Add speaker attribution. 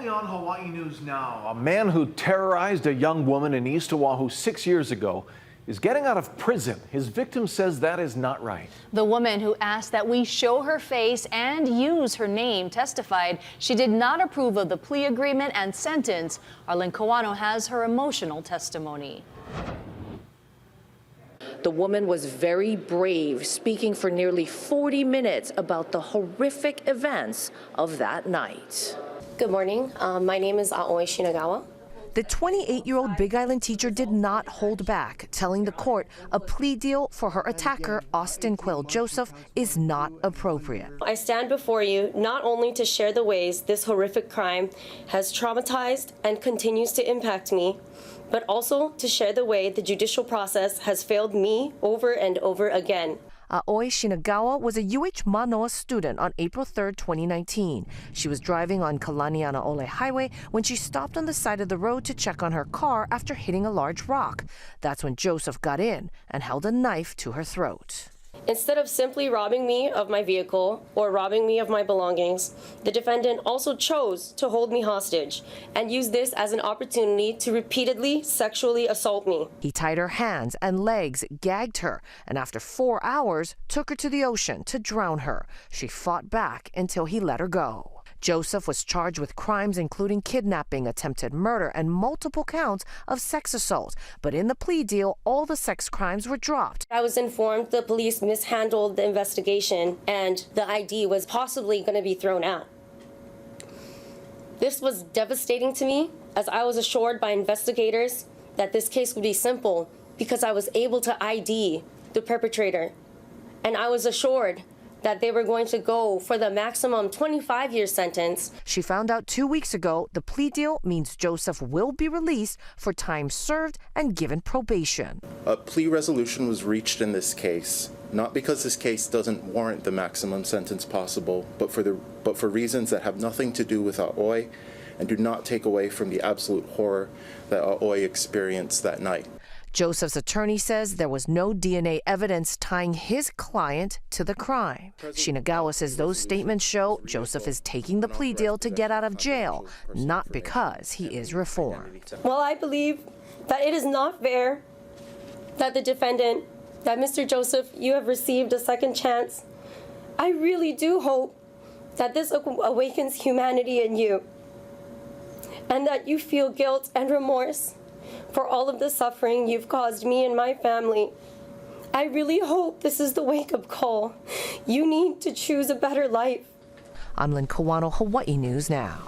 Speaker 1: Finally on Hawaii News Now, a man who terrorized a young woman in East Oahu 6 years ago is getting out of prison. His victim says that is not right.
Speaker 2: The woman who asked that we show her face and use her name testified she did not approve of the plea agreement and sentence. Arlen Kawano has her emotional testimony.
Speaker 3: The woman was very brave, speaking for nearly 40 minutes about the horrific events of that night.
Speaker 4: Good morning. My name is Aoi Shinagawa.
Speaker 3: The 28-year-old Big Island teacher did not hold back, telling the court a plea deal for her attacker, Quale Joseph, is not appropriate.
Speaker 4: I stand before you not only to share the ways this horrific crime has traumatized and continues to impact me, but also to share the way the judicial process has failed me over and over again.
Speaker 3: Aoi Shinagawa was a UH Manoa student on April 3, 2019. She was driving on Kalanianaole Highway when she stopped on the side of the road to check on her car after hitting a large rock. That's when Joseph got in and held a knife to her throat.
Speaker 4: Instead of simply robbing me of my vehicle or robbing me of my belongings, the defendant also chose to hold me hostage and used this as an opportunity to repeatedly sexually assault me.
Speaker 3: He tied her hands and legs, gagged her, and after 4 hours, took her to the ocean to drown her. She fought back until he let her go. Joseph was charged with crimes including kidnapping, attempted murder, and multiple counts of sex assault. But in the plea deal, all the sex crimes were dropped.
Speaker 4: I was informed the police mishandled the investigation and the ID was possibly going to be thrown out. This was devastating to me, as I was assured by investigators that this case would be simple because I was able to ID the perpetrator. And I was assured that they were going to go for the maximum 25-year sentence.
Speaker 3: She found out 2 weeks ago the plea deal means Joseph will be released for time served and given probation.
Speaker 5: A plea resolution was reached in this case, not because this case doesn't warrant the maximum sentence possible, but for reasons that have nothing to do with Aoi and do not take away from the absolute horror that Aoi experienced that night.
Speaker 3: Joseph's attorney says there was no DNA evidence tying his client to the crime. Shinagawa says those statements show Joseph is taking the plea deal to get out of jail, not because he is reformed.
Speaker 4: Well, I believe that it is not fair that the defendant, that Mr. Joseph, you have received a second chance. I really do hope that this awakens humanity in you and that you feel guilt and remorse for all of the suffering you've caused me and my family. I really hope this is the wake-up call. You need to choose a better life.
Speaker 3: I'm Lynn Kawano, Hawaii News Now.